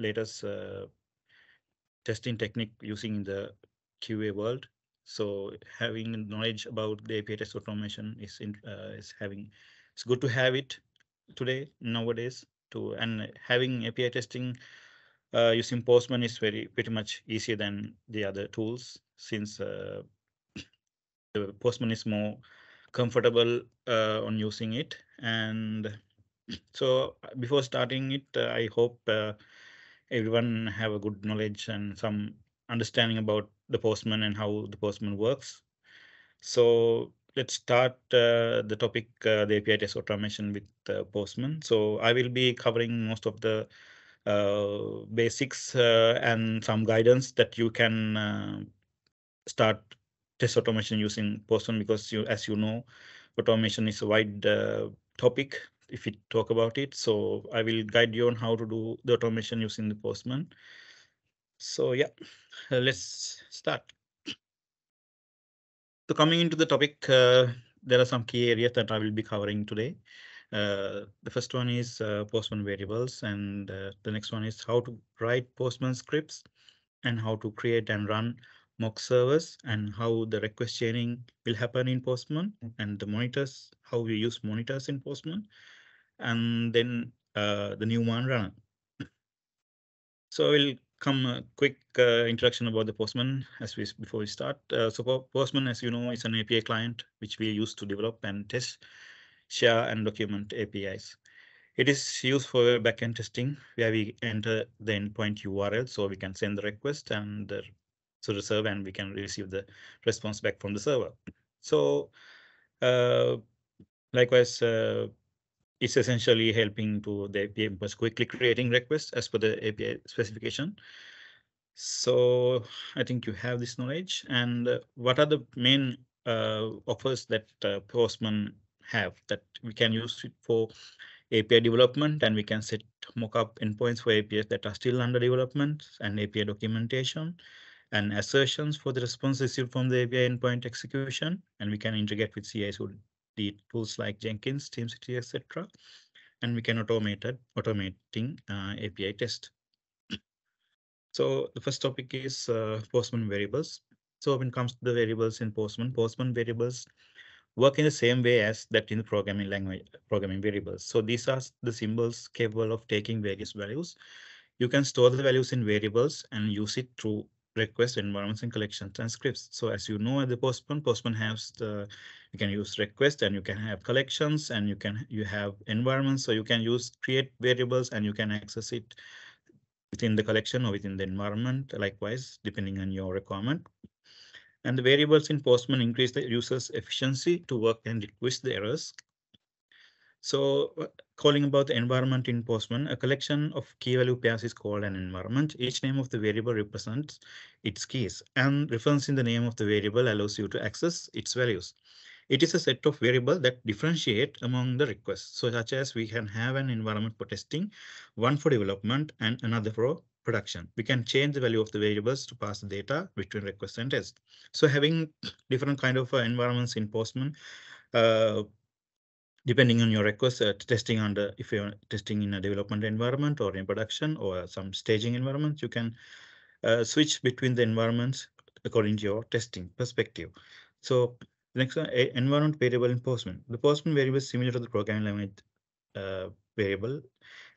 latest testing technique using in the QA world. So having knowledge about the API test automation it's good to have it today nowadays to and having API testing using Postman is pretty much easier than the other tools since the Postman is more comfortable on using it. And so before starting it, I hope everyone have a good knowledge and some understanding about the Postman and how the Postman works. So let's start the topic, the API test automation with Postman. So I will be covering most of the basics and some guidance that you can start test automation using Postman because as you know, automation is a wide topic if we talk about it. So I will guide you on how to do the automation using the Postman. So yeah, let's start. So coming into the topic, there are some key areas that I will be covering today. The first one is Postman variables, and the next one is how to write Postman scripts and how to create and run mock servers and how the request chaining will happen in Postman and the monitors, how we use monitors in Postman, and then the Newman runner. So I will come a quick introduction about the Postman before we start. So Postman, as you know, is an API client which we use to develop and test, share, and document APIs. It is used for backend testing where we enter the endpoint URL so we can send the request and to the server and we can receive the response back from the server. So uh, likewise, it's essentially helping to the API members quickly creating requests as per the API specification. So I think you have this knowledge. And what are the main offers that Postman have that we can use it for API development, and we can set mockup endpoints for APIs that are still under development and API documentation and assertions for the response received from the API endpoint execution. And we can integrate with CI/CD tools like Jenkins, TeamCity, etc. And we can automating API test. So the first topic is Postman variables. So when it comes to the variables in Postman, Postman variables work in the same way as that in the programming language, programming variables. So these are the symbols capable of taking various values. You can store the values in variables and use it through request environments and collections and scripts. So as you know, at the Postman has you can use request and you can have collections and you have environments. So you can create variables and you can access it within the collection or within the environment, likewise, depending on your requirement. And the variables in Postman increase the user's efficiency to work and decrease the errors. So calling about the environment in Postman, a collection of key value pairs is called an environment. Each name of the variable represents its keys, and referencing the name of the variable allows you to access its values. It is a set of variables that differentiate among the requests. So such as we can have an environment for testing, one for development and another for production. We can change the value of the variables to pass the data between request and test. So having different kind of environments in Postman, depending on your request, testing under if you're testing in a development environment or in production or some staging environment, you can switch between the environments according to your testing perspective. So next one, environment variable in Postman. The Postman variable is similar to the programming language variable.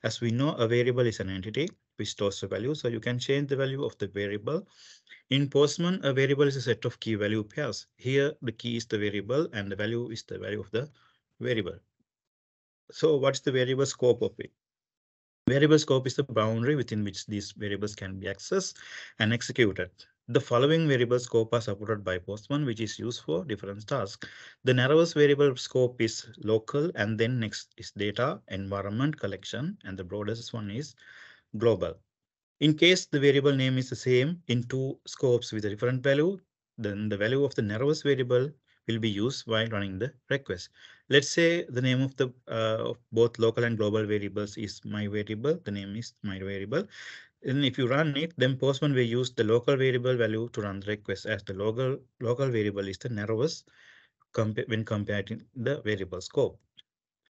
As we know, a variable is an entity which stores a value. So you can change the value of the variable. In Postman, a variable is a set of key value pairs. Here, the key is the variable and the value is the value of the variable. So what's the variable scope of it? Variable scope is the boundary within which these variables can be accessed and executed. The following variable scope are supported by Postman, which is used for different tasks. The narrowest variable scope is local, and then next is data, environment, collection, and the broadest one is global. In case the variable name is the same in two scopes with a different value, then the value of the narrowest variable will be used while running the request. Let's say the name of the of both local and global variables is my variable. The name is my variable. And if you run it, then Postman will use the local variable value to run the request, as the local variable is the narrowest when comparing the variable scope.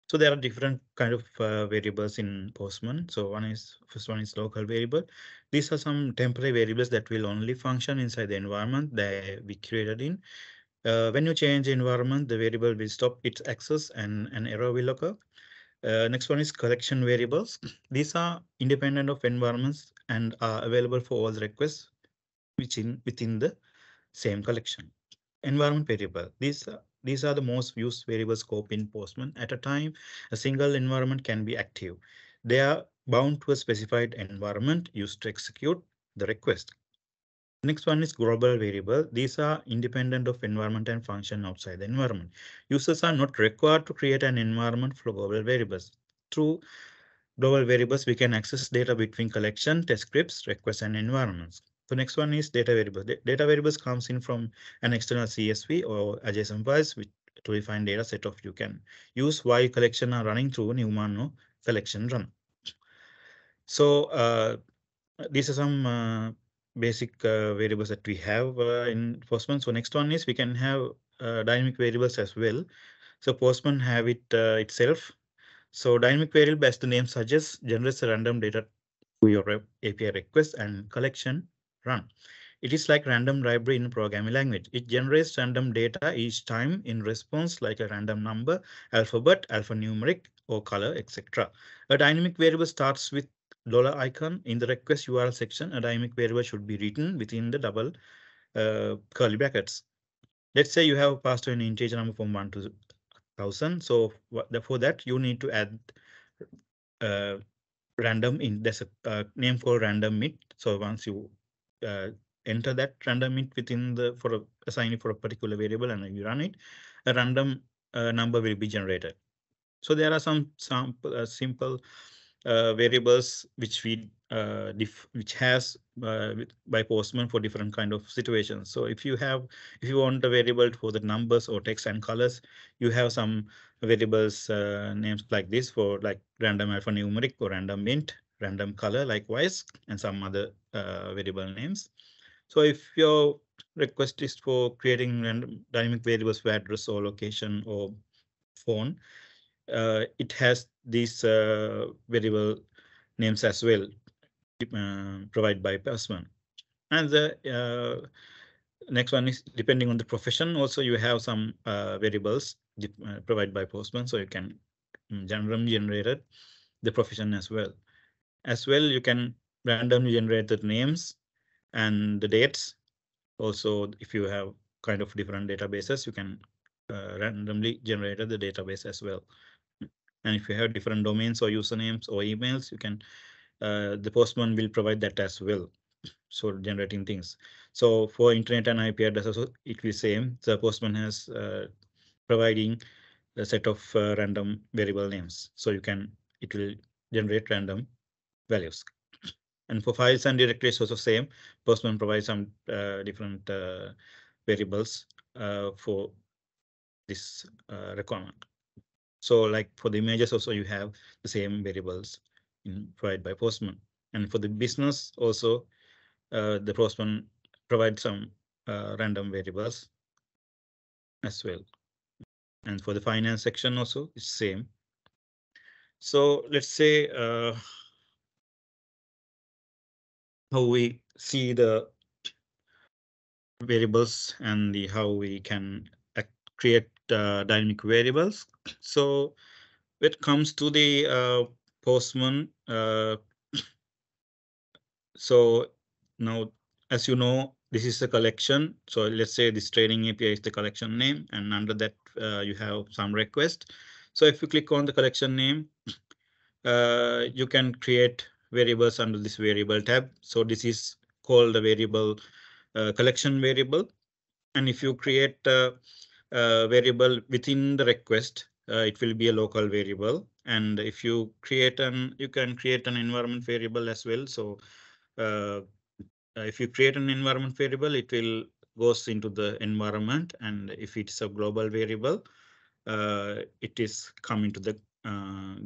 So there are different kind of variables in Postman. So first one is local variable. These are some temporary variables that will only function inside the environment that we created in. When you change the environment, the variable will stop its access and an error will occur. Next one is collection variables. These are independent of environments and are available for all the requests within the same collection. Environment variable. These are the most used variable scope in Postman. At a time, a single environment can be active. They are bound to a specified environment used to execute the request. Next one is global variable. These are independent of environment and function outside the environment. Users are not required to create an environment for global variables. Through global variables, we can access data between collection, test scripts, requests, and environments. The next one is data variable. Data variables comes in from an external CSV or JSON files to define data set of you can use while collection are running through Newman or collection run. So these are some basic variables that we have in Postman. So next one is we can have dynamic variables as well. So Postman have it itself. So dynamic variable, as the name suggests, generates a random data to your API request and collection run. It is like random library in programming language. It generates random data each time in response, like a random number, alphabet, alphanumeric, or color, etc. A dynamic variable starts with $icon in the request URL section. A dynamic variable should be written within the double curly brackets. Let's say you have passed an integer number from 1 to 1000. So for that, you need to add random int. There's a name called random int. So once you enter that random int within the assign it for a particular variable and you run it, a random number will be generated. So there are some simple variables which we which has by Postman for different kind of situations. So if you want a variable for the numbers or text and colors, you have some variables names like this for like random alphanumeric or random int, random color likewise, and some other variable names. So if your request is for creating random dynamic variables for address or location or phone, it has these variable names as well provided by Postman. And the next one is depending on the profession. Also, you have some variables provided by Postman, so you can randomly generate the profession as well. As well, you can randomly generate the names and the dates. Also, if you have kind of different databases, you can randomly generate the database as well. And if you have different domains or usernames or emails, you can the Postman will provide that as well. So generating things. So for internet and IP addresses, it will be same. The Postman has providing a set of random variable names. So it will generate random values. And for files and directories, also same. Postman provides some different variables for this requirement. So like for the images also you have the same variables provided by Postman. And for the business also, the Postman provides some random variables as well. And for the finance section also, it's same. So let's say how we see the variables and how we can create dynamic variables. So when it comes to the Postman, so now, as you know, this is the collection. So let's say this training API is the collection name, and under that you have some request. So if you click on the collection name, you can create variables under this variable tab. So this is called a variable collection variable. And if you create a variable within the request, it will be a local variable. And if you you can create an environment variable as well. So if you create an environment variable, it will goes into the environment. And if it's a global variable, it is coming to the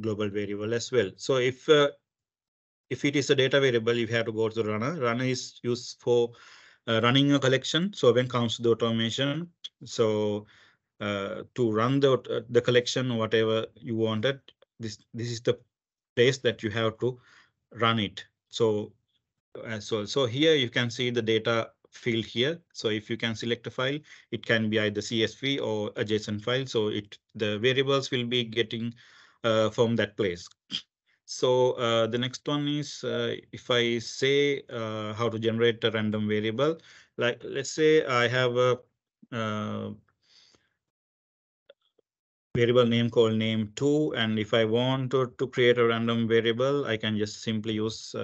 global variable as well. So if it is a data variable, you have to go to the runner. Runner is used for running a collection. So when it comes to the automation, so to run the collection or whatever you wanted. This is the place that you have to run it. So here you can see the data field here. So if you can select a file, it can be either CSV or a JSON file. So the variables will be getting from that place. So the next one is if I say how to generate a random variable, like let's say I have a variable name called name2, and if I want to create a random variable, I can just simply use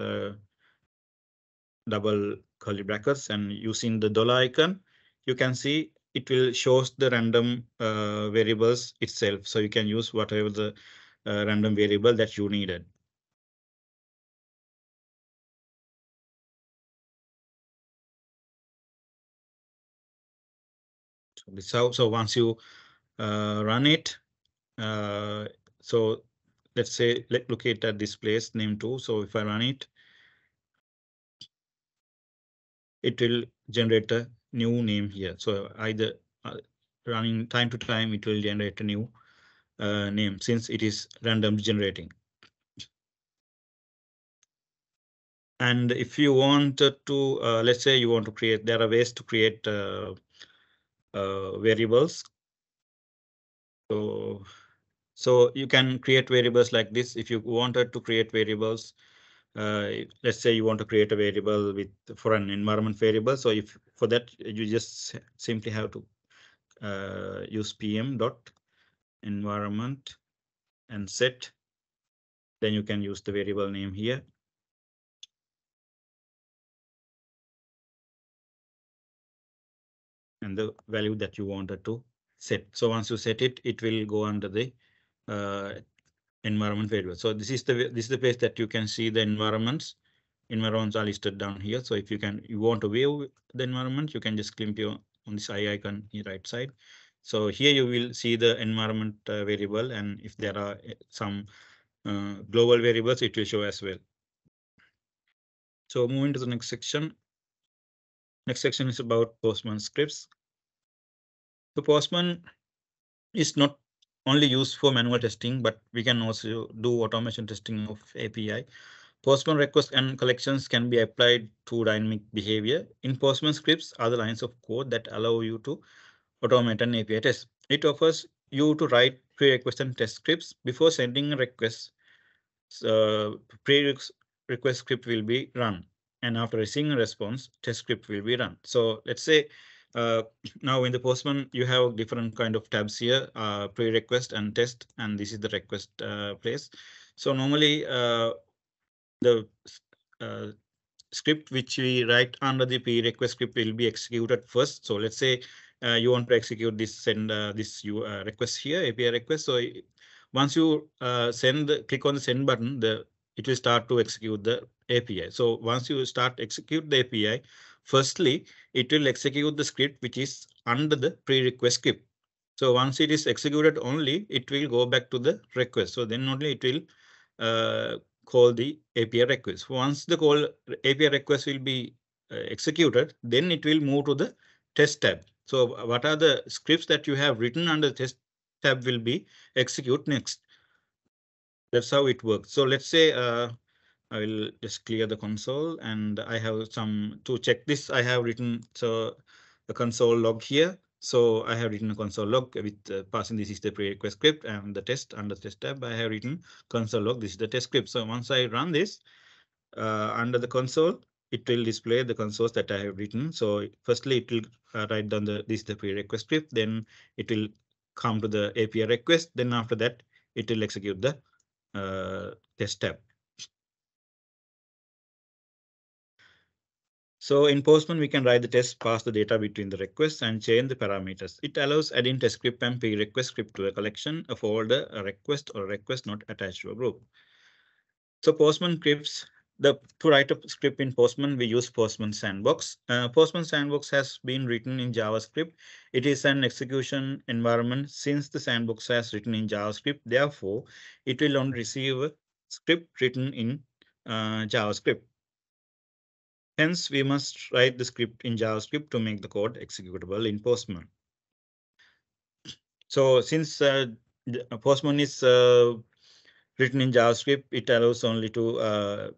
double curly brackets, and using the dollar icon, you can see it will shows the random variables itself. So you can use whatever the random variable that you needed. So this how. So once you run it, so let's say let's locate at this place name2. So if I run it, it will generate a new name here. So either running time to time, it will generate a new name since it is random generating. And if you want to, let's say you want to create, there are ways to create variables. So you can create variables like this. If you wanted to create variables, let's say you want to create a variable for an environment variable. So if for that, you just simply have to use pm dot environment and set. Then you can use the variable name here. And the value that you wanted to set. So once you set it, it will go under the environment variable. So this is the place that you can see the environments. Environments are listed down here. So if you want to view the environment, you can just click on this eye icon in the right side. So here you will see the environment variable, and if there are some global variables, it will show as well. So moving to the next section. Next section is about Postman scripts. So Postman is not only used for manual testing, but we can also do automation testing of API. Postman requests and collections can be applied to dynamic behavior. In Postman scripts are the lines of code that allow you to automate an API test. It offers you to write pre-request and test scripts before sending a request. Pre-request script will be run, and after receiving a response, test script will be run. So let's say uh, now in the Postman, you have different kind of tabs here, pre-request and test, and this is the request place. So normally the uh, script which we write under the pre-request script will be executed first. So let's say you want to execute this send this request here, API request. So once you click on the send button, it will start to execute the API. So once you start execute the API, firstly it will execute the script which is under the pre-request script. So once it is executed, only it will go back to the request. So then only it will call the API request. Once the API request will be executed, then it will move to the test tab. So what are the scripts that you have written under the test tab will be execute next. That's how it works. So let's say I will just clear the console, and I have some to check this. I have written the console log here. So I have written a console log with passing this is the pre-request script, and the test under the test tab I have written console log. This is the test script. So once I run this under the console, it will display the consoles that I have written. So firstly, it will write down this is the pre-request script. Then it will come to the API request. Then after that, it will execute the test tab. So in Postman, we can write the test, pass the data between the requests, and change the parameters. It allows adding test script and pre-request script to a collection, a folder, a request, or a request not attached to a group. So Postman scripts, to write a script in Postman, we use Postman Sandbox. Postman Sandbox has been written in JavaScript. It is an execution environment. Since the sandbox has written in JavaScript, therefore, it will only receive a script written in JavaScript. Hence, we must write the script in JavaScript to make the code executable in Postman. So since Postman is written in JavaScript, it allows only to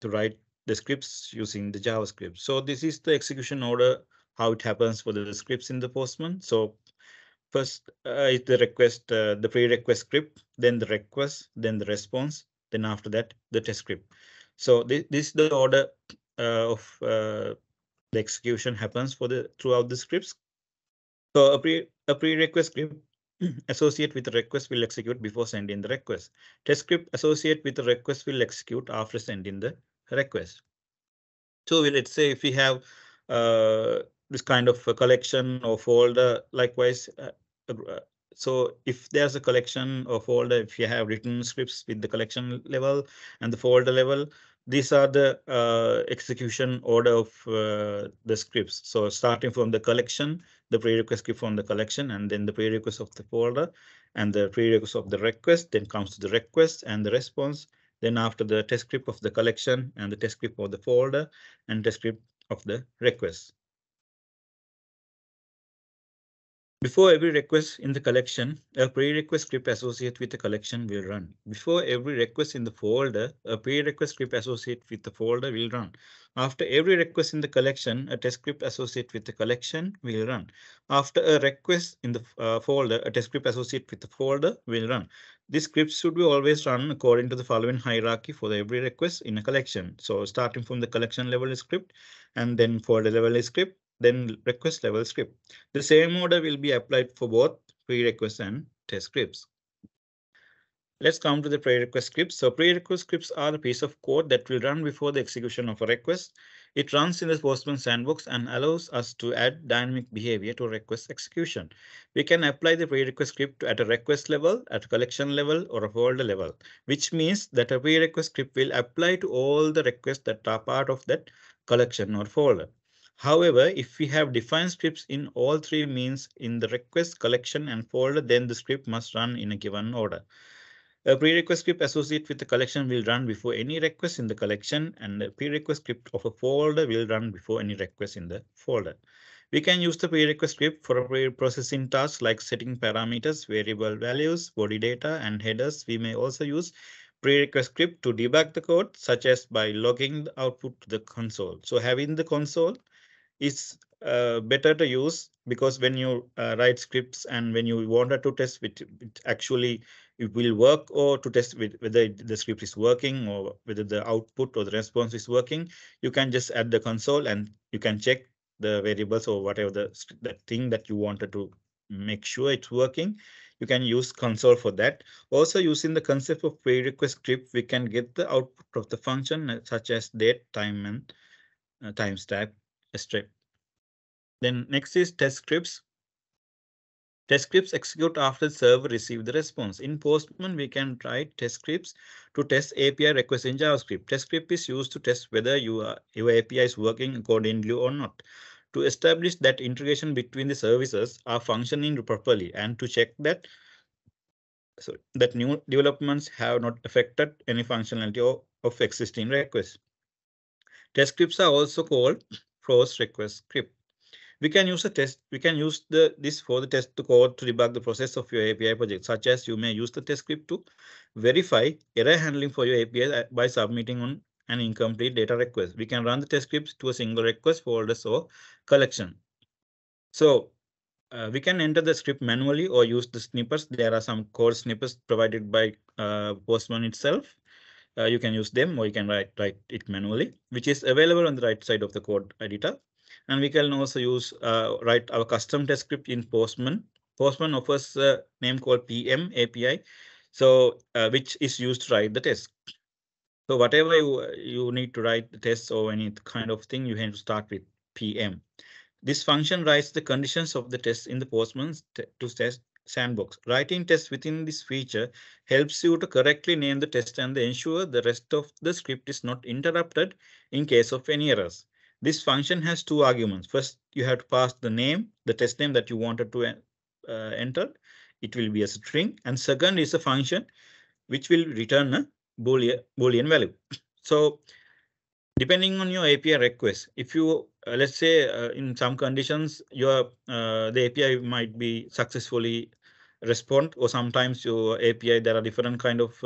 write the scripts using the JavaScript. So this is the execution order, how it happens for the scripts in the Postman. So first is the request, the pre-request script, then the request, then the response, then after that the test script. So this is the order of the execution happens for the throughout the scripts. So a prerequest script associate with the request will execute before sending the request. Test script associate with the request will execute after sending the request. So let's say if we have this kind of a collection or folder, likewise. So if there's a collection or folder, if you have written scripts with the collection level and the folder level, these are the execution order of the scripts. So starting from the collection, the prerequisite script from the collection, and then the prerequisite of the folder, and the prerequisite of the request, then comes to the request and the response. Then after the test script of the collection and the test script of the folder and test script of the request. Before every request in the collection, a pre-request script associated with the collection will run. Before every request in the folder, a pre-request script associated with the folder will run. After every request in the collection, a test script associated with the collection will run. After a request in the folder, a test script associated with the folder will run. This script should be always run according to the following hierarchy for every request in a collection. So starting from the collection level script, and then folder level script, then request level script. The same order will be applied for both prerequest and test scripts. Let's come to the prerequest scripts. So prerequest scripts are a piece of code that will run before the execution of a request. It runs in the Postman sandbox and allows us to add dynamic behavior to request execution. We can apply the prerequest script at a request level, at a collection level, or a folder level, which means that a prerequest script will apply to all the requests that are part of that collection or folder. However, if we have defined scripts in all three means in the request, collection, and folder, then the script must run in a given order. A prerequest script associated with the collection will run before any request in the collection, and a prerequest script of a folder will run before any request in the folder. We can use the prerequest script for processing tasks like setting parameters, variable values, body data, and headers. We may also use prerequest script to debug the code, such as by logging the output to the console. So having the console is better to use, because when you write scripts and when you wanted to test it actually it will work, or to test whether the script is working or whether the output or the response is working, you can just add the console and you can check the variables or whatever the thing that you wanted to make sure it's working. You can use console for that. Also, using the concept of prerequest script, we can get the output of the function such as date, time, and timestamp strip. Then next is test scripts. Test scripts execute after the server receives the response. In Postman, we can write test scripts to test API requests in JavaScript. Test script is used to test whether your API is working accordingly or not, to establish that integration between the services are functioning properly, and to check that that new developments have not affected any functionality of existing requests. Test scripts are also called post request script. We can use this for the test to code to debug the process of your API project, such as you may use the test script to verify error handling for your API by submitting on an incomplete data request. We can run the test scripts to a single request, folders, or collection. So we can enter the script manually or use the snippets. There are some code snippets provided by Postman itself. You can use them, or you can write it manually, which is available on the right side of the code editor. And we can also use write our custom test script in Postman. Postman offers a name called PM API, so which is used to write the test. So whatever you need to write the test or any kind of thing, you have to start with PM. This function writes the conditions of the test in the Postman's to test sandbox. Writing tests within this feature helps you to correctly name the test and ensure the rest of the script is not interrupted in case of any errors. This function has two arguments. First, you have to pass the name, the test name that you wanted to enter. It will be a string. And second is a function which will return a Boolean value. So depending on your API request, if you let's say in some conditions your the API might be successfully respond, or sometimes your API, there are different kind of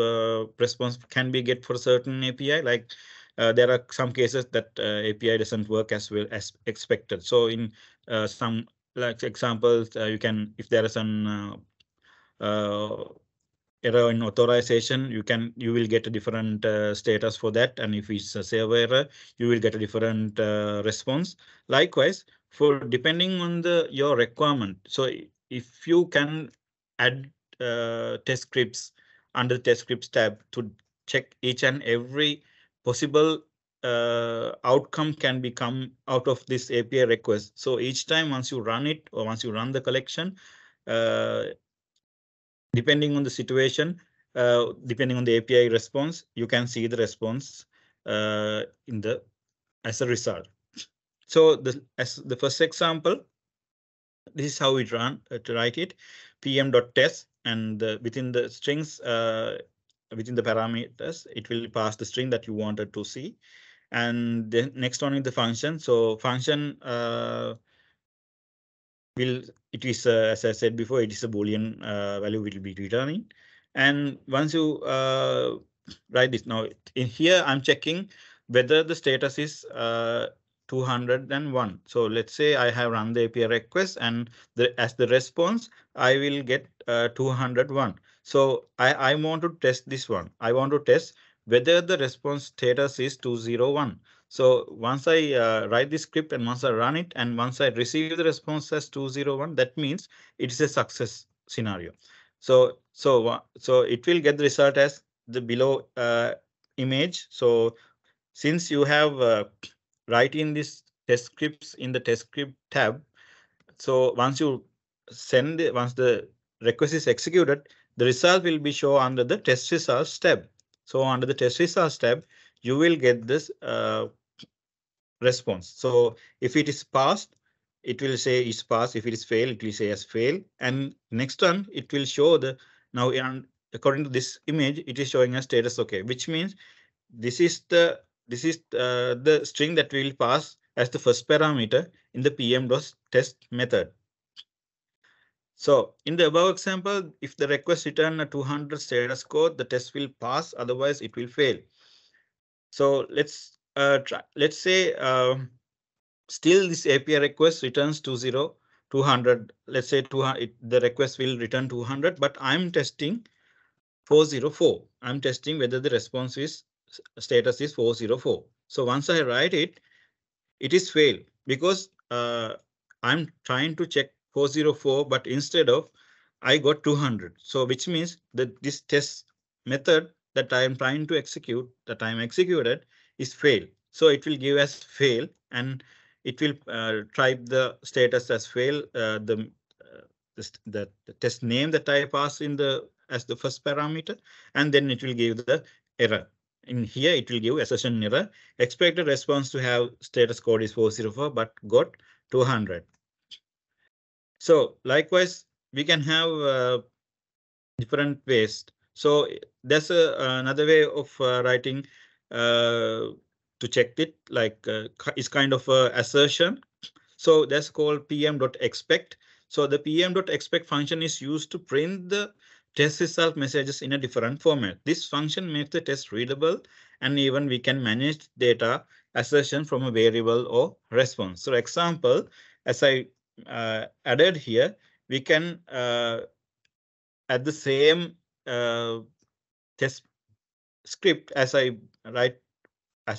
response can be get for certain API. Like there are some cases that API doesn't work as well as expected. So in some like examples, you can, if there is an error in authorization, you will get a different status for that, and if it's a server error, you will get a different response. Likewise, for depending on the your requirement, so if you can add test scripts under the test scripts tab to check each and every possible outcome can become out of this API request. So each time once you run it, or once you run the collection, uh, depending on the situation, depending on the API response, you can see the response in the as a result. So as the first example, this is how we run to write it: pm.test, and within the strings, within the parameters, it will pass the string that you wanted to see. And the next one is the function. So function will, it is as I said before, it is a Boolean value will be returning. And once you write this, now in here I'm checking whether the status is 201. So let's say I have run the API request, and as the response I will get 201. So I want to test this one. I want to test whether the response status is 201. So once I write this script, and once I run it, and once I receive the response as 201, that means it is a success scenario. So it will get the result as the below image. So since you have write in this test scripts in the test script tab, so once you once the request is executed, the result will be shown under the test results tab. So under the test results tab, you will get this response. So if it is passed, it will say is passed. If it is failed, it will say as fail. And next one, it will show the now, according to this image, it is showing a status okay, which means this is the string that we will pass as the first parameter in the pm.test method. So in the above example, if the request return a 200 status code, the test will pass, otherwise it will fail. So let's try. Let's say still this API request returns 200. Let's say 200. The request will return 200, but I'm testing 404. I'm testing whether the response is status is 404. So once I write it, it is fail, because I'm trying to check 404, but instead of I got 200. So which means that this test method that I am trying to execute, that I'm executed, is fail. So it will give us fail, and it will type the status as fail, the test name that I pass in the as the first parameter, and then it will give the error. In here, it will give assertion error. Expected response to have status code is 404, but got 200. So likewise, we can have different ways. So that's another way of writing to check it, like is kind of a assertion. So that's called pm.expect. So the pm.expect function is used to print the test result messages in a different format. This function makes the test readable, and even we can manage data assertion from a variable or response. So example, as I added here, we can add the same test script as I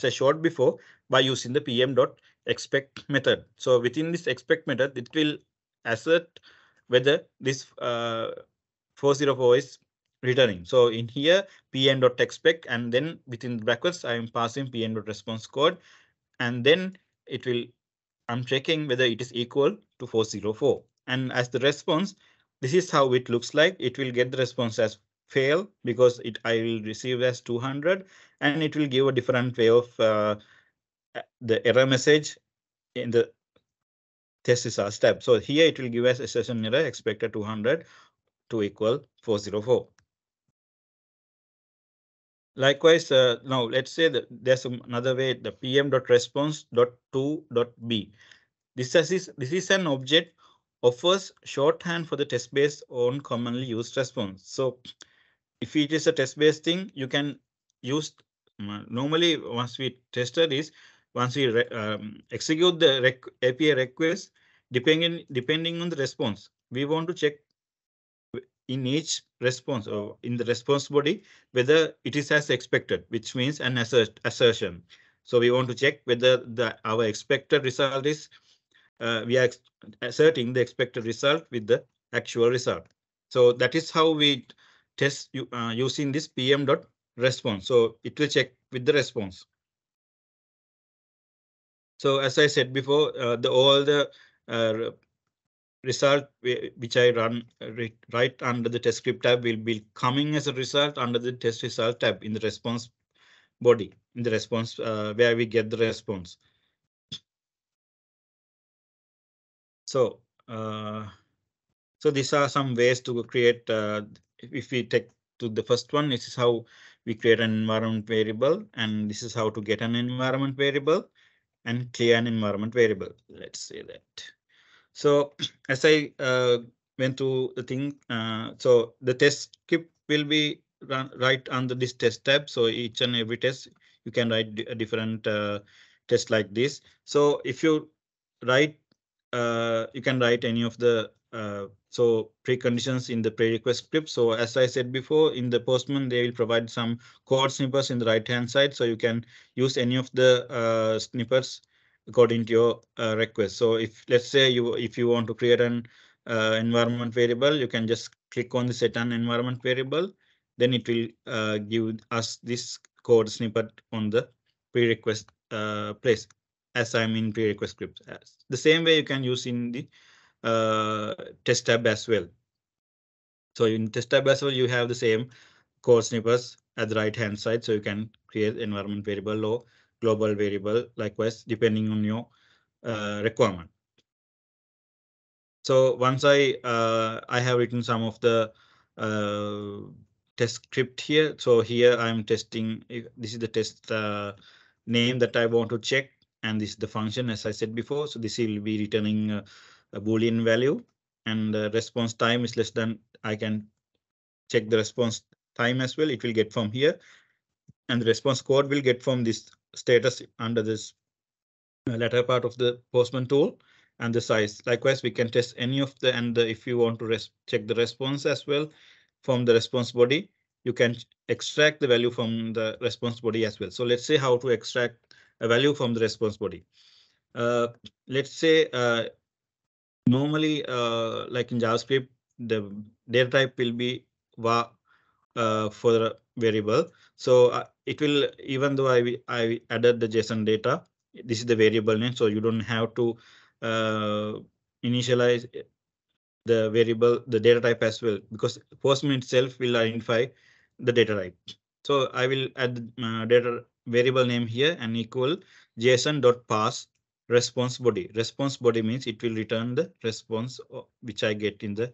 showed before by using the pm.expect method. So within this expect method, it will assert whether this 404 is returning. So in here, pm.expect, and then within brackets, I am passing pm.response code, and then it will, I'm checking whether it is equal to 404. And as the response, this is how it looks like. It will get the response as fail, because I will receive as 200, and it will give a different way of the error message in the test result step. So here it will give us assertion error expected 200 to equal 404. Likewise, now let's say that there's another way, the pm.response.to.b. This is an object offers shorthand for the test based on commonly used response. So if it is a test based thing, you can use normally once we tested is once we execute the API request, depending on the response, we want to check in each response or in the response body whether it is as expected, which means an assertion. So we want to check whether our expected result is we are asserting the expected result with the actual result. So that is how we test using this pm.response. So it will check with the response. So as I said before, all the result which I run right under the test script tab will be coming as a result under the test result tab in the response body, in the response where we get the response. So so these are some ways to create. If we take to the first one, this is how we create an environment variable, and this is how to get an environment variable and clear an environment variable. Let's say that. So as I went through the thing, so the test script will be run right under this test tab. So each and every test you can write a different test like this. So if you write, you can write any of the so preconditions in the pre-request script. So as I said before, in the Postman, they will provide some code snippets in the right-hand side. So you can use any of the snippets according to your request. So if let's say if you want to create an environment variable, you can just click on the set an environment variable. Then it will give us this code snippet on the pre-request place as I'm in pre-request scripts. The same way you can use in the test tab as well. So in test tab as well, you have the same code snippets at the right hand side. So you can create environment variable or global variable likewise, depending on your requirement. So once I have written some of the test script here. So here I'm testing. This is the test name that I want to check, and this is the function as I said before. So this will be returning a Boolean value, and the response time is less than. I can check the response time as well. It will get from here, and the response code will get from this status under this latter part of the Postman tool, and the size. Likewise, we can test any of the, and if you want to check the response as well from the response body, you can extract the value from the response body as well. So let's say how to extract a value from the response body. Let's say normally like in JavaScript, the data type will be var for the variable. So it will, even though I added the JSON data, this is the variable name, so you don't have to initialize the variable, the data type as well, because Postman itself will identify the data type. So I will add data variable name here and equal JSON.pass response body. Response body means it will return the response which I get in the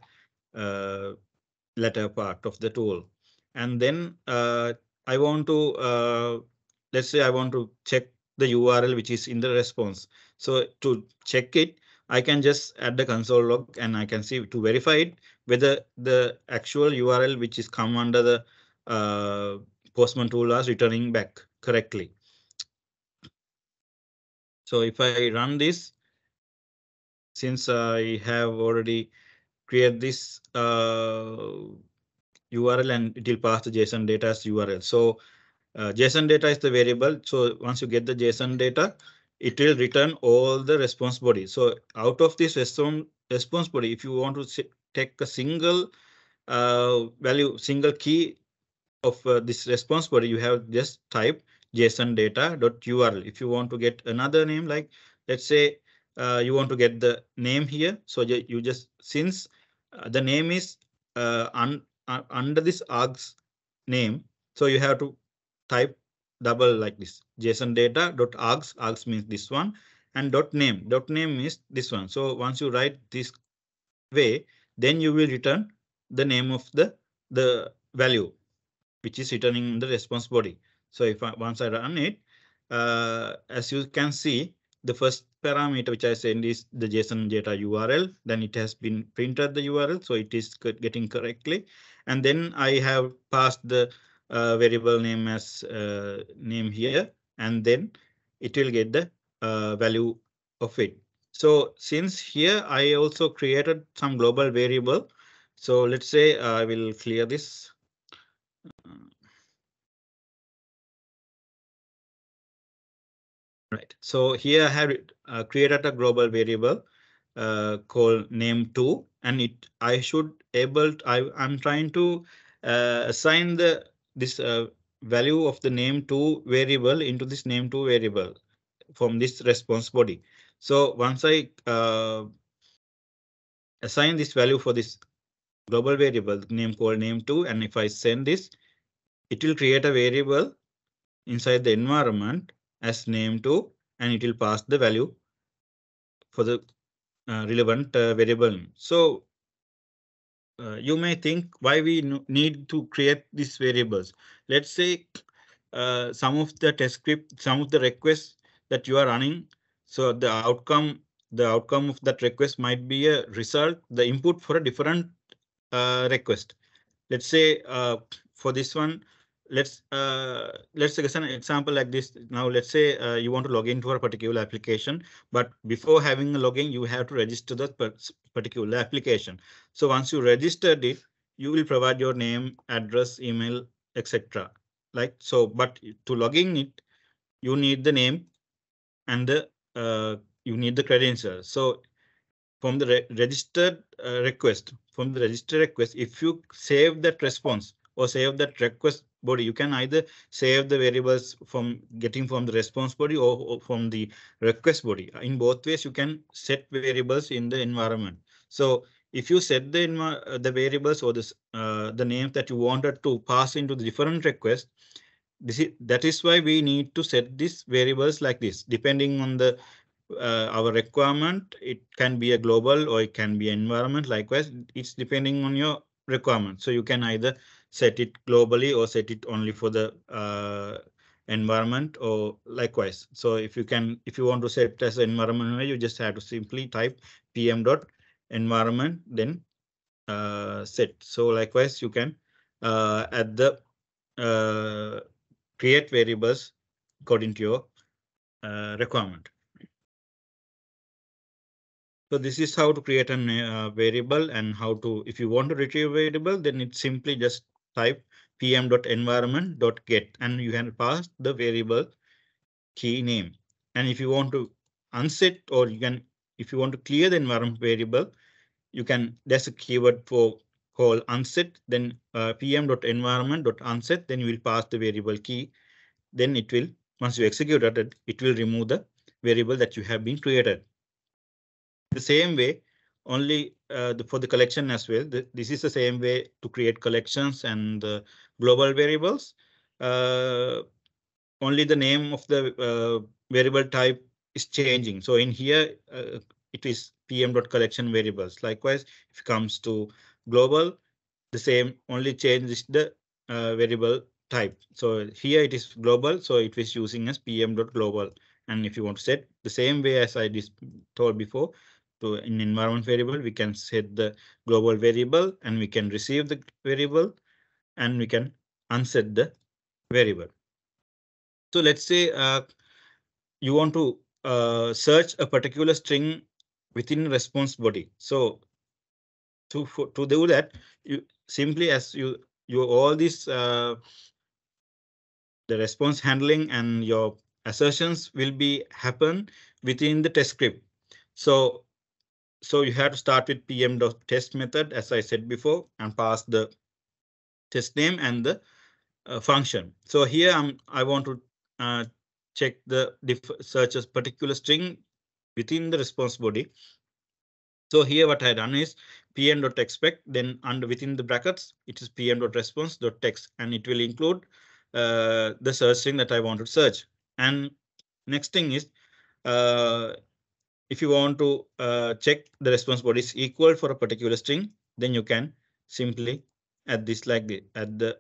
latter part of the tool. And then I want to let's say I want to check the URL which is in the response. So to check it, I can just add the console log and I can see to verify it whether the actual URL which is come under the Postman tool is returning back correctly. So if I run this, since I have already created this URL and it will pass the JSON data as URL. So JSON data is the variable. So once you get the JSON data, it will return all the response body. So out of this response body, if you want to take a single value, single key of this response body, you have just type JSON data.url. If you want to get another name, like let's say you want to get the name here. So you just, since the name is under this args name, so you have to type double like this JSON data.args. Args means this one, and .name. .name is this one. So once you write this way, then you will return the name of the value which is returning in the response body. So if once I run it, as you can see, the first parameter which I send is the JSON data URL. Then it has been printed the URL, so it is getting correctly. And then I have passed the variable name as name here, and then it will get the value of it. So since here I also created some global variable. So let's say I will clear this. Right. So here I have created a global variable called name2, and I should I'm trying to assign this value of the name2 variable into this name2 variable from this response body. So once I assign this value for this global variable name called name2, and if I send this, it will create a variable inside the environment as name2, and it will pass the value for the relevant variable. So you may think why we need to create these variables. Let's say some of the test script, some of the requests that you are running. So the outcome of that request might be a result, the input for a different request. Let's say for this one, let's take an example like this. Now let's say you want to log into a particular application, but before having a login, you have to register that particular application. So once you registered it, you will provide your name, address, email, etc. Like so, but to log in it, you need the name and you need the credentials. So from the registered request, if you save that response or save that request body, you can either save the variables from getting from the response body or from the request body. In both ways, you can set variables in the environment. So if you set the variables or the names that you wanted to pass into the different requests, that is why we need to set these variables like this, depending on the our requirement. It can be a global or it can be environment. Likewise, it's depending on your requirement. So you can either set it globally or set it only for the environment or likewise. So if you want to set as an environment, you just have to simply type pm.environment, then set. So likewise, you can add the create variables according to your requirement. So this is how to create a variable, and how to, if you want to retrieve a variable, then it's simply just type pm.environment.get, and you can pass the variable key name. And if you want to unset, or if you want to clear the environment variable, you can, there's a keyword for call unset, then pm.environment.unset, then you will pass the variable key. Then it will, once you execute it, it will remove the variable that you have been created. The same way, only for the collection as well. This is the same way to create collections and global variables. Only the name of the variable type is changing. So in here, it is pm.collection variables. Likewise, if it comes to global, the same, only change is the variable type. So here it is global, so it is using as pm.global. And if you want to set the same way as I told before, to in environment variable, we can set the global variable, and we can receive the variable, and we can unset the variable. So let's say you want to search a particular string within response body. So to do that, you simply, as you all this the response handling and your assertions will be happen within the test script. So you have to start with pm.test method, as I said before, and pass the test name and the function. So here I want to check the search a particular string within the response body. So here what I done is pm.expect, then under within the brackets, it is pm.response.text, and it will include the search string that I want to search. And next thing is, if you want to check the response body is equal for a particular string, then you can simply add this like the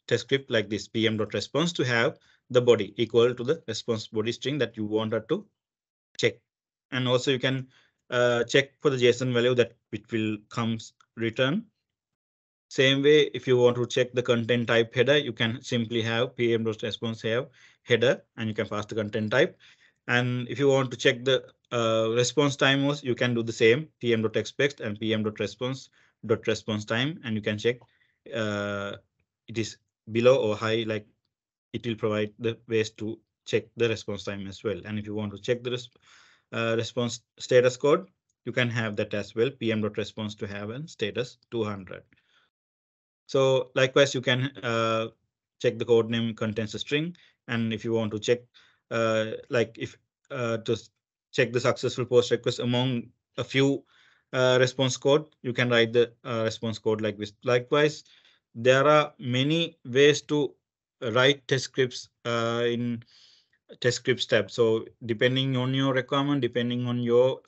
test script like this pm.response to have the body equal to the response body string that you wanted to check. And also you can check for the JSON value that which will comes return. Same way, if you want to check the content type header, you can simply have pm.response have header and you can pass the content type. And if you want to check the response time was, you can do the same pm.expect and pm.response time, and you can check it is below or high, like it will provide the ways to check the response time as well. And if you want to check the response status code, you can have that as well, pm.response to have a status 200. So likewise, you can check the code name contains a string. And if you want to check, like if to check the successful post request among a few response code, you can write the response code like this. Likewise, there are many ways to write test scripts in test scripts tab. So depending on your requirement, depending on your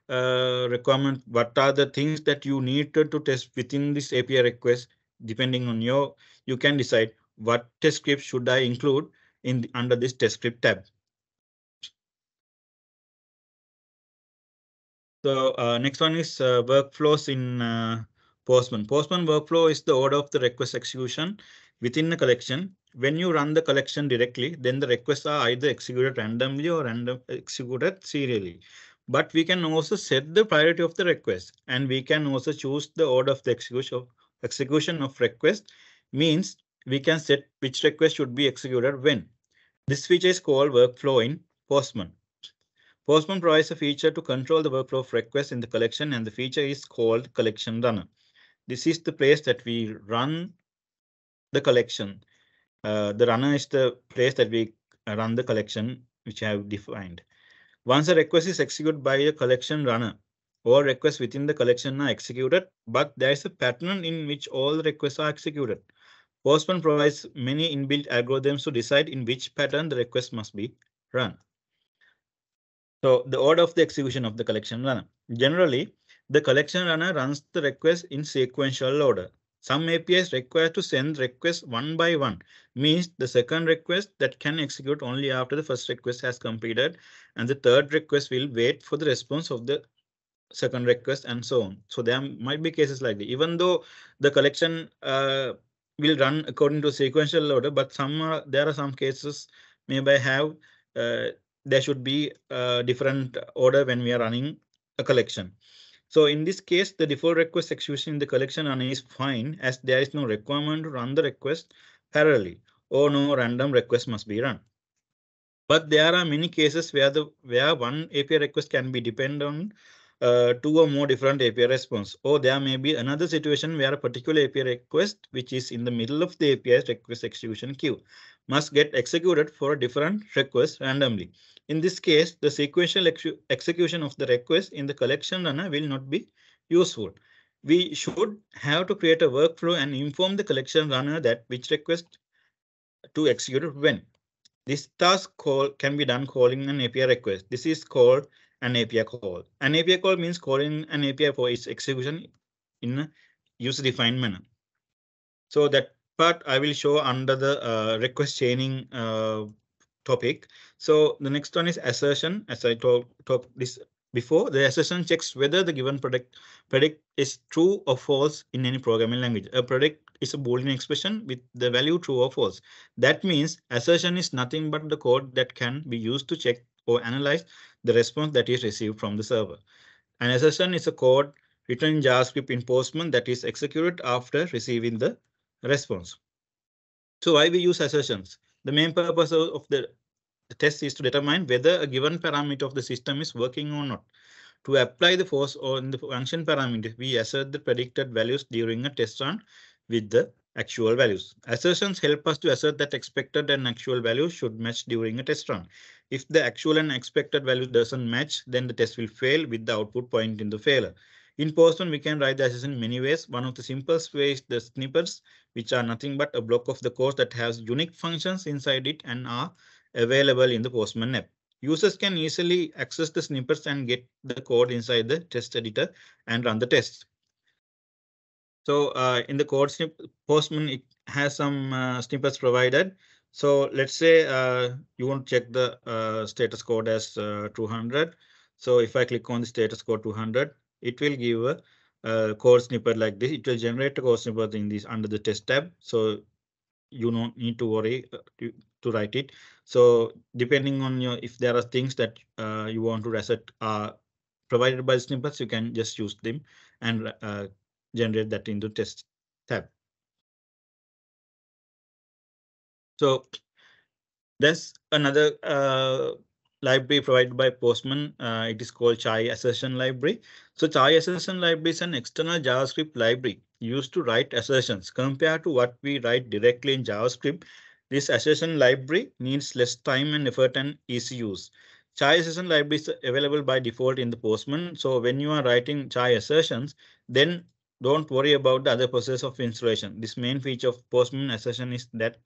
requirement, what are the things that you need to test within this API request, depending on your, you can decide what test script should I include in under this test script tab. So next one is workflows in Postman. Postman workflow is the order of the request execution within the collection. When you run the collection directly, then the requests are either executed randomly or executed serially. But we can also set the priority of the request, and we can also choose the order of the execution of request. Means we can set which request should be executed when. This feature is called workflow in Postman. Postman provides a feature to control the workflow of requests in the collection, and the feature is called collection runner. This is the place that we run the collection. The runner is the place that we run the collection, which I have defined. Once a request is executed by a collection runner, all requests within the collection are executed, but there is a pattern in which all the requests are executed. Postman provides many inbuilt algorithms to decide in which pattern the request must be run. So the order of the execution of the collection runner. Generally, the collection runner runs the request in sequential order. Some APIs require to send requests one by one, means the second request that can execute only after the first request has completed, and the third request will wait for the response of the second request, and so on. So there might be cases like that. Even though the collection will run according to sequential order, but there are some cases maybe have there should be a different order when we are running a collection. So in this case, the default request execution in the collection run is fine, as there is no requirement to run the request parallelly, or no random request must be run. But there are many cases where one API request can be dependent on two or more different API response, or there may be another situation where a particular API request, which is in the middle of the API's request execution queue, must get executed for a different request randomly. In this case, the sequential execution of the request in the collection runner will not be useful. We should have to create a workflow and inform the collection runner that which request to execute when. This task call can be done calling an API request. This is called an API call. An API call means calling an API for its execution in a user-defined manner. So that part I will show under the request chaining topic. So the next one is assertion. As I talked this before, the assertion checks whether the given predict is true or false in any programming language. A predict is a Boolean expression with the value true or false. That means assertion is nothing but the code that can be used to check or analyze the response that is received from the server. An assertion is a code written in JavaScript in Postman that is executed after receiving the response. So why we use assertions? The main purpose of the test is to determine whether a given parameter of the system is working or not. To apply the force on the function parameter, we assert the predicted values during a test run with the actual values. Assertions help us to assert that expected and actual values should match during a test run. If the actual and expected value doesn't match, then the test will fail with the output pointing to failure. In Postman, we can write the assertion in many ways. One of the simplest ways is the snippets, which are nothing but a block of the code that has unique functions inside it and are available in the Postman app. Users can easily access the snippets and get the code inside the test editor and run the tests. So in the code Postman, it has some snippets provided. So let's say you want to check the status code as 200. So if I click on the status code 200, it will give a code snippet like this. It will generate a code snippet in this under the test tab. So you don't need to worry to write it. So depending on your, if there are things that you want to reset provided by the snippets, you can just use them and generate that into test tab. So there's another library provided by Postman. It is called Chai Assertion Library. So Chai Assertion Library is an external JavaScript library used to write assertions. Compared to what we write directly in JavaScript, this assertion library needs less time and effort and easy use. Chai Assertion Library is available by default in the Postman. So when you are writing Chai assertions, then don't worry about the other process of installation. This main feature of Postman assertion is that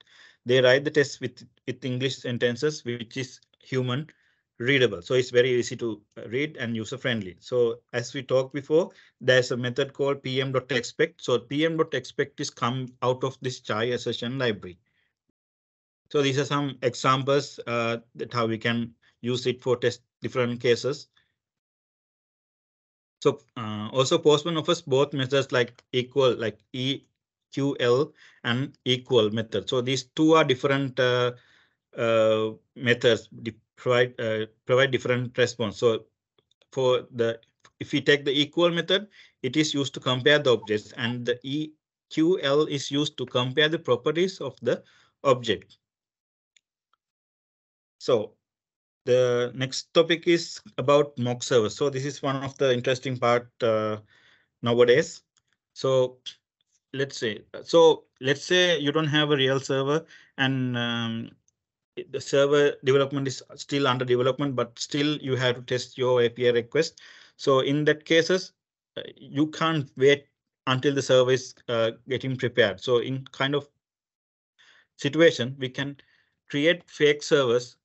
they write the test with English sentences, which is human readable. So it's very easy to read and user friendly. So as we talked before, there's a method called pm.expect. So pm.expect is come out of this Chai assertion library. So these are some examples that how we can use it for test different cases. So also Postman offers both methods like equal, like EQL and equal method. So these two are different methods provide different response. So for the, if we take the equal method, it is used to compare the objects, and the EQL is used to compare the properties of the object. So the next topic is about mock servers. So this is one of the interesting part nowadays. So let's say you don't have a real server, and the server development is still under development, but still you have to test your API request. So in that cases, you can't wait until the server is getting prepared. So in kind of situation, we can create fake servers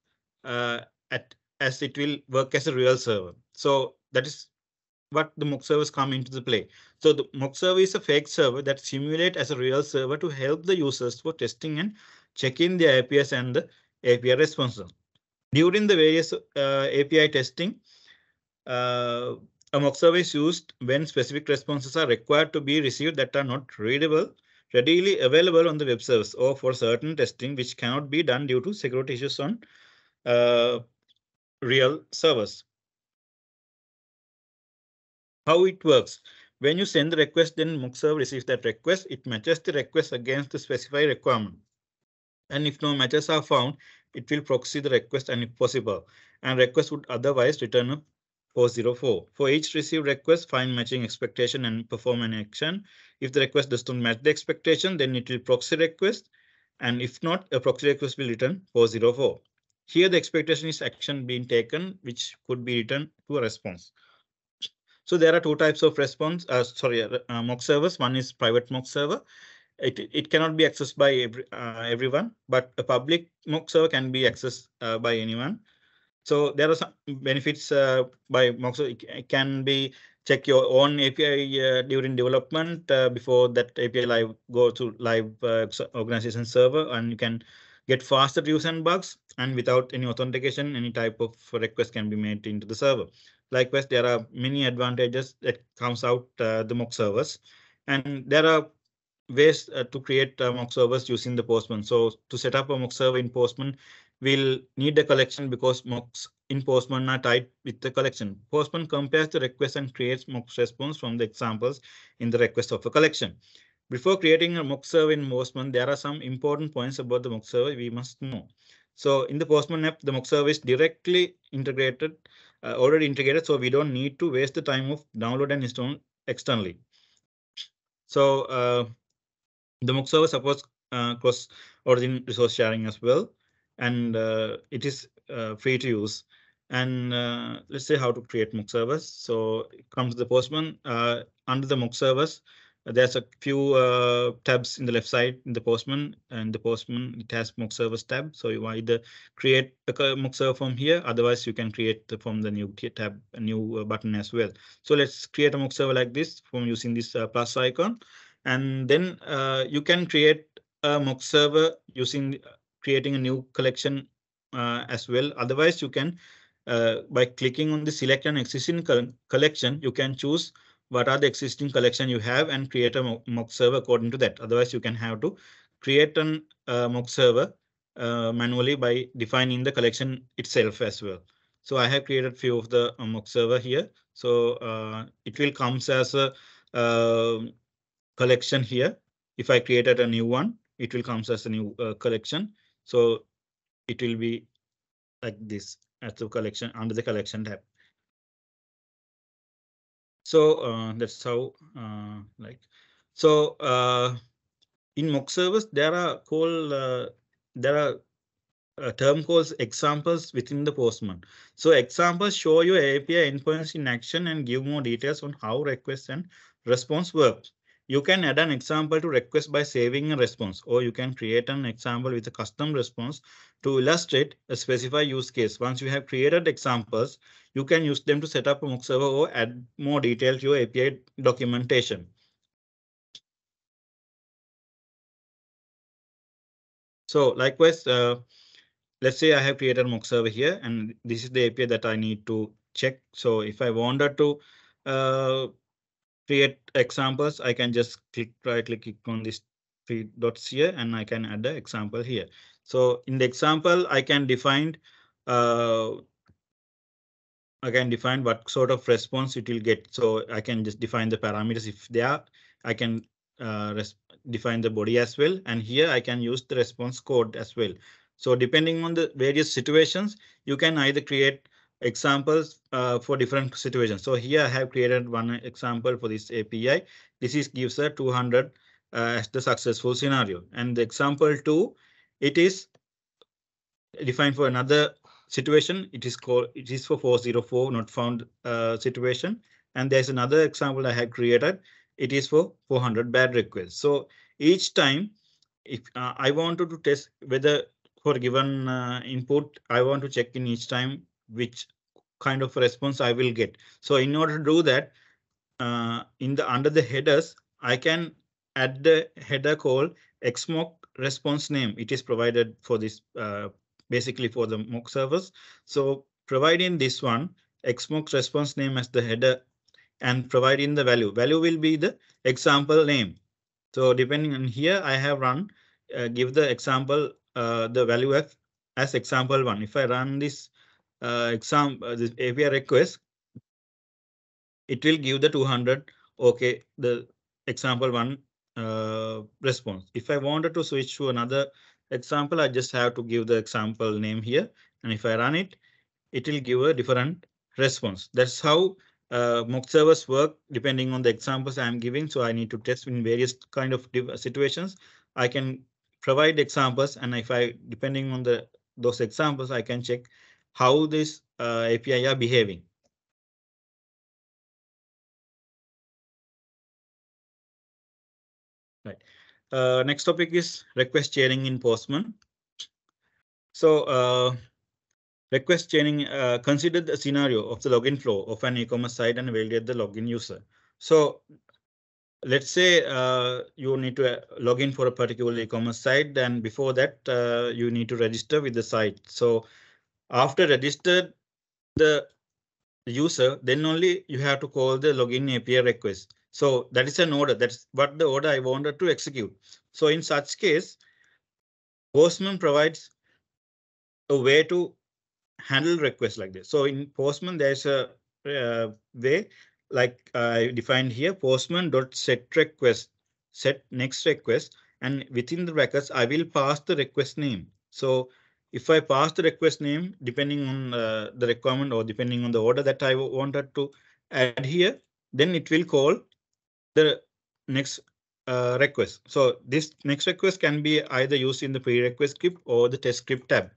at as it will work as a real server. So that is what the mock servers come into the play. So the mock server is a fake server that simulate as a real server to help the users for testing and checking the APIs and the API responses. During the various API testing, a mock server is used when specific responses are required to be received that are not readily available on the web service, or for certain testing which cannot be done due to security issues on real servers. How it works: when you send the request, then mock server receives that request. It matches the request against the specified requirement. And if no matches are found, it will proxy the request and if possible. And request would otherwise return a 404. For each received request, find matching expectation and perform an action. If the request does not match the expectation, then it will proxy request. And if not, a proxy request will return 404. Here, the expectation is action being taken, which could be returned to a response. So there are two types of response. Mock servers. One is private mock server. It cannot be accessed by everyone, but a public mock server can be accessed by anyone. So there are some benefits by mock server. It can be check your own API during development before that API live go to live organization server, and you can get faster reviews and bugs, and without any authentication, any type of request can be made into the server. Likewise, there are many advantages that comes out the mock servers, and there are ways to create mock servers using the Postman. So to set up a mock server in Postman, we'll need a collection because mocks in Postman are tied with the collection. Postman compares the request and creates mock response from the examples in the request of a collection. Before creating a mock server in Postman, there are some important points about the mock server we must know. So in the Postman app, the mock server is directly integrated, already integrated, so we don't need to waste the time of download and install externally. So the mock server supports cross-origin resource sharing as well, and it is free to use. And let's say how to create mock servers. So it comes to the Postman. Under the mock servers, there's a few tabs in the left side in the Postman, and the Postman it has mock servers tab. So you either create a mock server from here, otherwise you can create from the new tab, a new button as well. So let's create a mock server like this from using this plus icon. And then you can create a mock server using creating a new collection as well. Otherwise, you can by clicking on the select an existing collection, you can choose what are the existing collection you have and create a mock server according to that. Otherwise, you can have to create an mock server manually by defining the collection itself as well. So I have created few of the mock server here. So it will comes as a collection here. If I created a new one, it will comes as a new collection. So it will be like this as the collection under the collection tab. So that's how like so in mock servers there are a term calls examples within the Postman. So examples show you API endpoints in action and give more details on how request and response works. You can add an example to request by saving a response, or you can create an example with a custom response to illustrate a specified use case. Once you have created examples, you can use them to set up a mock server or add more detail to your API documentation. So likewise, let's say I have created a mock server here, and this is the API that I need to check. So if I wanted to create examples, I can just click on this three dots here, and I can add the example here. So in the example, I can define what sort of response it will get. So I can just define the parameters if they are. I can define the body as well. And here I can use the response code as well. So depending on the various situations, you can either create examples for different situations. So here I have created one example for this API. This gives a 200 as the successful scenario. And the example 2, it is defined for another situation. It is for 404 not found situation. And there's another example I have created. It is for 400 bad requests. So each time, if I wanted to test whether for given input, I want to check in each time which kind of response I will get. So in order to do that, under the headers, I can add the header called xmock response name. It is provided for this basically for the mock servers. So providing this one xmock response name as the header and providing the value. Value will be the example name. So depending on here, I have run give the example the value as example 1. If I run this this API request, it will give the 200. Okay, the example 1 response. If I wanted to switch to another example, I just have to give the example name here. And if I run it, it will give a different response. That's how mock servers work depending on the examples I'm giving. So I need to test in various kind of situations. I can provide examples, and if I depending on those examples, I can check how this API are behaving. Right. Next topic is request chaining in Postman. So request chaining, consider the scenario of the login flow of an e-commerce site and validate the login user. So let's say you need to log in for a particular e-commerce site, and before that you need to register with the site. So after registered the user, then only you have to call the login API request. So that is an order. That's what the order I wanted to execute. So in such case, Postman provides a way to handle requests like this. So in Postman, there's a way like I defined here, postman.set request, set next request, and within the brackets, I will pass the request name. So if I pass the request name, depending on the requirement or depending on the order that I wanted to add here, then it will call the next request. So this next request can be either used in the pre-request script or the test script tab.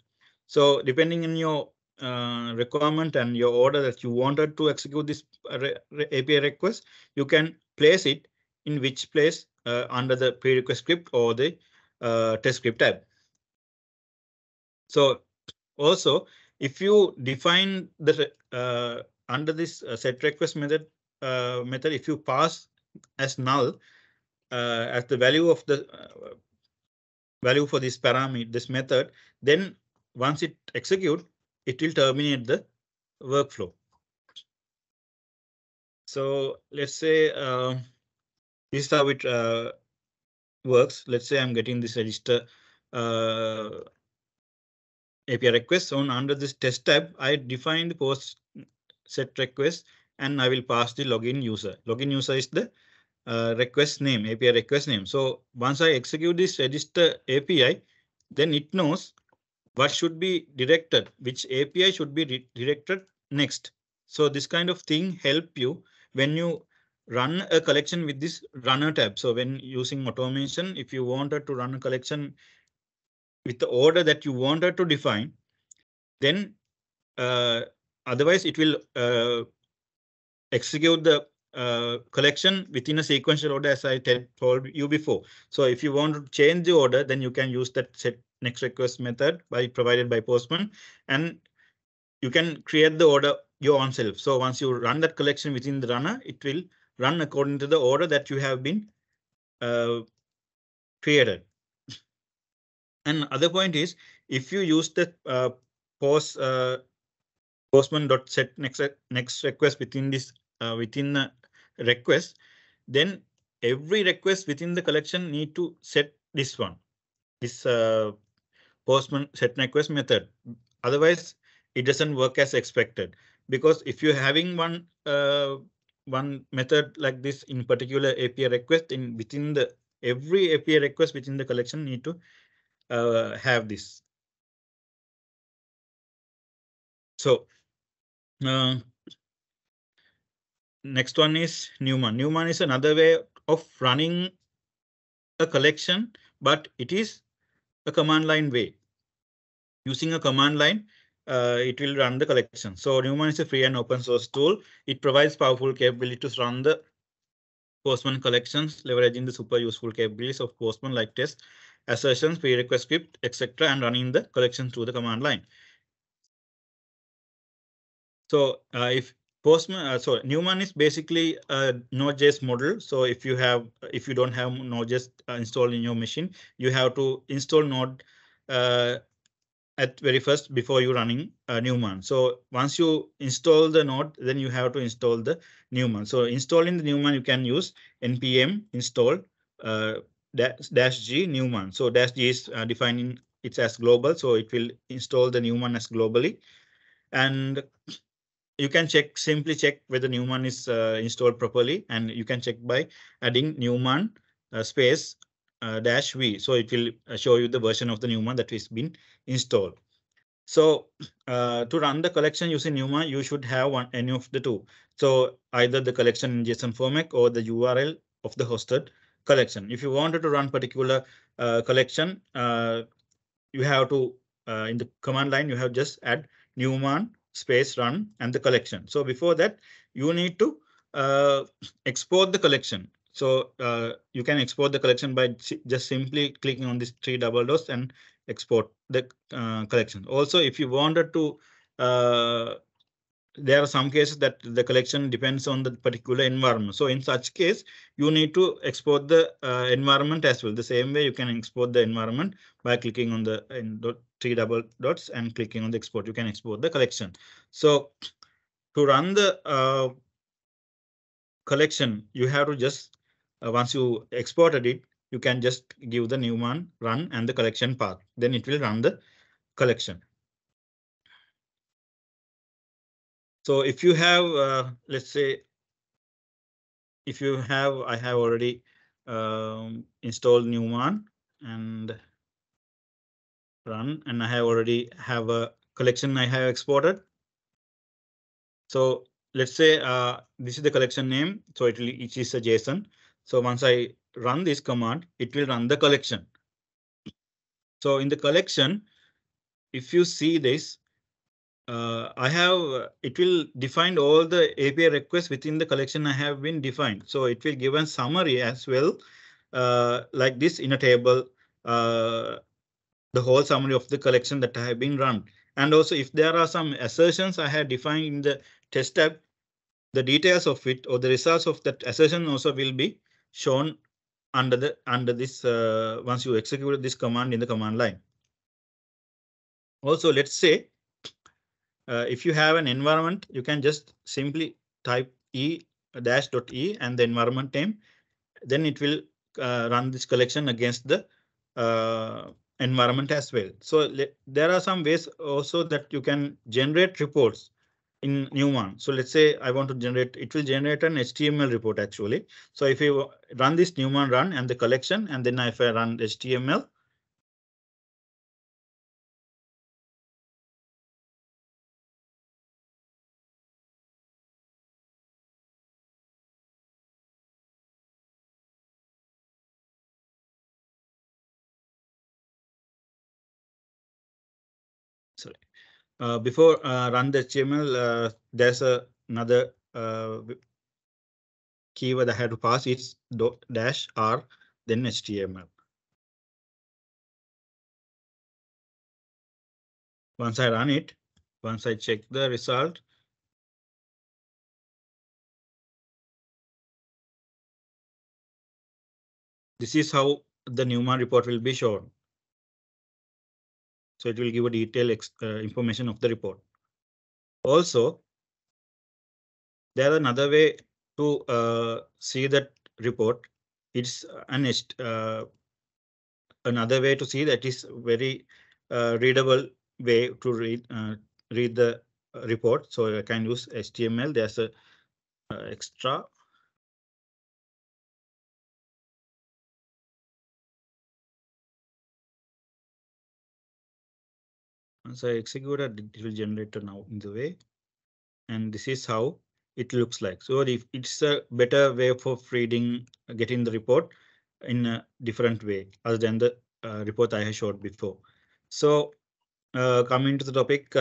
So depending on your requirement and your order that you wanted to execute this API request, you can place it in which place under the pre-request script or the test script tab. So also, if you define the under this set request method, if you pass as null as the value of the value for this parameter, this method, then once it execute, it will terminate the workflow. So let's say this is how it works. Let's say I'm getting this register API request. So under this test tab, I defined post set request and I will pass the login user. Login user is the request name, API request name. So once I execute this register API, then it knows what should be directed, which API should be directed next. So this kind of thing help you when you run a collection with this runner tab. So when using automation, if you wanted to run a collection with the order that you wanted to define, then otherwise it will execute the collection within a sequential order, as I told you before. So if you want to change the order, then you can use that set next request method provided by Postman, and you can create the order your own self. So once you run that collection within the runner, it will run according to the order that you have been created. And other point is, if you use the postman.set next request within this within the request, then every request within the collection need to set this one, this postman set request method. Otherwise, it doesn't work as expected, because if you're having one method like this in particular API request, in within the every API request within the collection need to have this. So next one is Newman. Newman is another way of running a collection, but it is a command line way. Using a command line, it will run the collection. So Newman is a free and open source tool. It provides powerful capabilities to run the Postman collections, leveraging the super useful capabilities of Postman like test, assertions, prerequest script, etc., and running the collection through the command line. So if Postman, so Newman is basically a Node.js model. So if you don't have Node.js installed in your machine, you have to install Node at very first before you running Newman. So once you install the node, then you have to install the Newman. So installing the Newman, you can use npm install -g Newman. So -g is defining it as global, so it will install the Newman as globally. And you can simply check whether Newman is installed properly, and you can check by adding Newman space -v. So it will show you the version of the Newman that has been installed. So to run the collection using Newman, you should have any of the two. So either the collection in JSON format or the URL of the hosted collection. If you wanted to run particular collection, you have to in the command line, you have just add Newman space run and the collection. So before that, you need to export the collection. So you can export the collection by just simply clicking on these 3 double dots and export the collection. Also, if you wanted to, there are some cases that the collection depends on the particular environment. So in such case, you need to export the environment as well. The same way you can export the environment by clicking on the 3 double dots and clicking on the export. You can export the collection. So to run the collection, you have to just once you exported it, you can just give the Newman run and the collection path. Then it will run the collection. So if you have, let's say, if you have, I have already installed Newman and run, and I have already have a collection I have exported. So let's say this is the collection name. So it is a JSON. So once I run this command, it will run the collection. So in the collection, if you see this, I have it will define all the API requests within the collection I have been defined. So it will give a summary as well, like this in a table, the whole summary of the collection that I have been run. And also if there are some assertions I have defined in the test tab, the details of it or the results of that assertion also will be shown under this once you execute this command in the command line. Also, let's say if you have an environment, you can just simply type e dash dot e and the environment name. Then it will run this collection against the environment as well. So there are some ways also that you can generate reports in Newman. So let's say I want to generate, it will generate an HTML report actually. So if you run this Newman run and the collection, and then if I run HTML, sorry, before run the HTML, there's another keyword I had to pass. It's dash r then HTML. Once I run it, once I check the result, this is how the Newman report will be shown. So it will give a detailed information of the report. Also, there is another way to see that report. It's another way to see that is very readable way to read the report. So I can use HTML. There's a extra. Once I execute it will generate now in the way, and this is how it looks like. So if it's a better way of reading, getting the report in a different way other than the report I have showed before. So coming to the topic,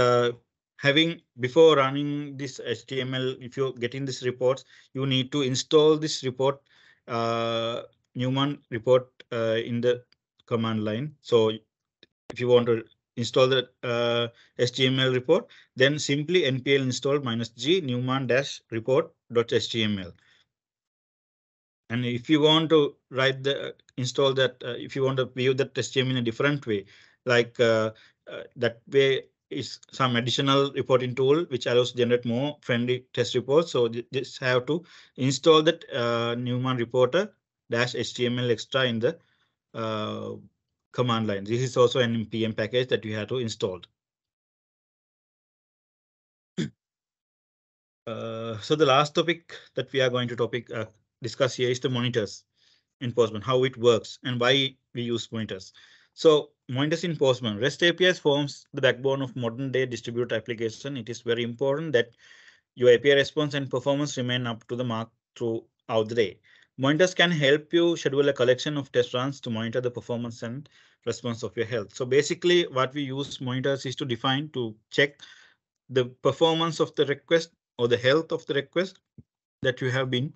having before running this HTML, if you're getting this reports, you need to install this report, Newman report in the command line. So if you want to install the HTML report, then simply npl install -g newman-report.html. And if you want to write the install that, if you want to view that HTML in a different way, like that way is some additional reporting tool which allows to generate more friendly test reports. So just have to install that Newman reporter -html extra in the command line. This is also an npm package that you have to install. So the last topic that we are going to discuss here is the monitors in Postman, how it works and why we use monitors. So monitors in Postman, REST APIs forms the backbone of modern day distributed application. It is very important that your API response and performance remain up to the mark throughout the day. Monitors can help you schedule a collection of test runs to monitor the performance and response of your health. So basically what we use monitors is to define, to check the performance of the request or the health of the request that you have been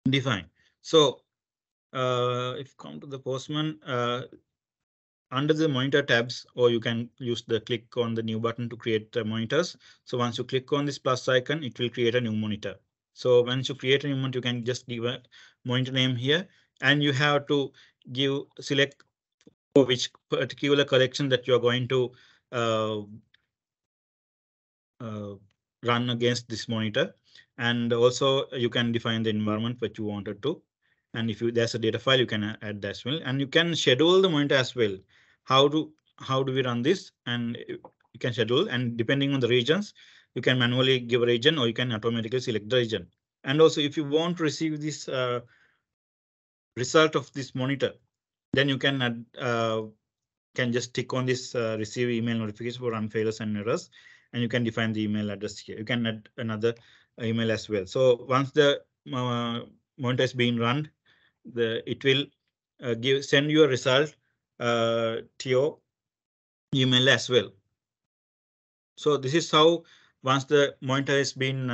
defined. So if you come to the Postman, under the monitor tabs, or you can use the click on the new button to create monitors. So once you click on this plus icon, it will create a new monitor. So once you create a new monitor, you can just give a monitor name here, and you have to select for which particular collection that you are going to uh, uh, run against this monitor. And also you can define the environment that you wanted to. And if there's a data file, you can add that as well. And you can schedule the monitor as well. How do we run this? And you can schedule, and depending on the regions, you can manually give a region or you can automatically select the region. And also if you want to receive this result of this monitor, then you can add can just tick on this receive email notification for run failures and errors, and you can define the email address here. You can add another email as well. So once the monitor is being run, it will send you a result to your email as well. So this is how, once the monitor has been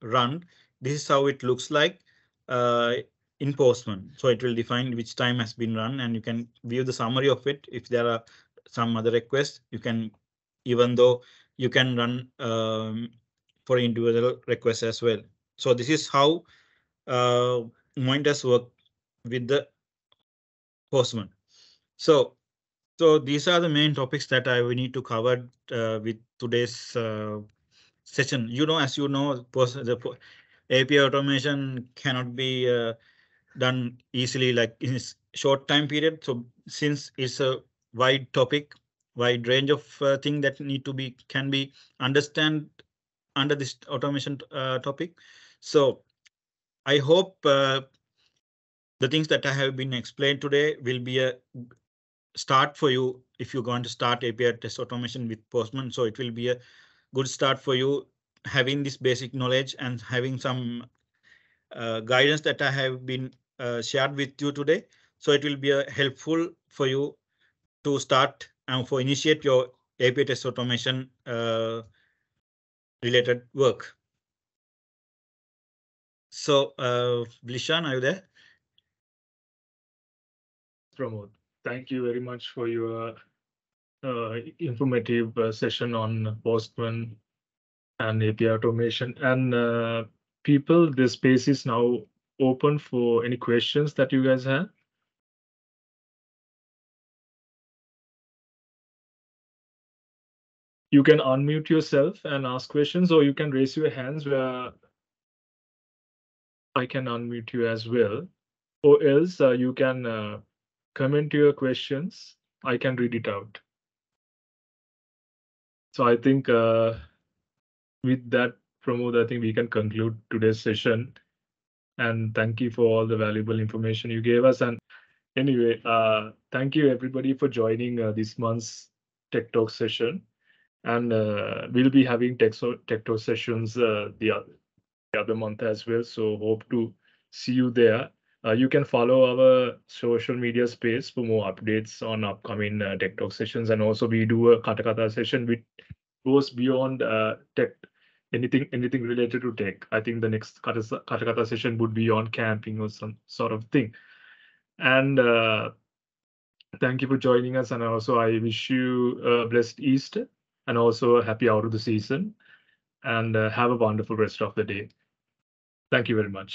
run, this is how it looks like in Postman. So it will define which time has been run, and you can view the summary of it. If there are some other requests, you can, even though you can run for individual requests as well. So this is how monitors work with the postman. So these are the main topics that I will need to cover with today's session. As you know, API automation cannot be done easily, like in a short time period. So since it's a wide topic, wide range of thing that can be understand under this automation topic. So I hope the things that I have been explained today will be a start for you if you're going to start API test automation with Postman. So it will be a good start for you having this basic knowledge and having some guidance that I have been shared with you today. So it will be helpful for you to start and for initiate your API test automation related work. So, Blishan, are you there? Pramod, thank you very much for your informative session on Postman and API automation. And people, the space is now open for any questions that you guys have. You can unmute yourself and ask questions, or you can raise your hands where I can unmute you as well. Or else you can comment your questions. I can read it out. So I think with that, Pramod, I think we can conclude today's session. And thank you for all the valuable information you gave us. And anyway, thank you everybody for joining this month's Tech Talk session. And we'll be having Tech Talk sessions the other month as well. So hope to see you there. You can follow our social media space for more updates on upcoming Tech Talk sessions. And also we do a Kata Kata session which goes beyond tech, anything related to tech. I think the next Kata Kata session would be on camping or some sort of thing. And thank you for joining us. And also I wish you a blessed Easter and also a happy out of the season. And have a wonderful rest of the day. Thank you very much.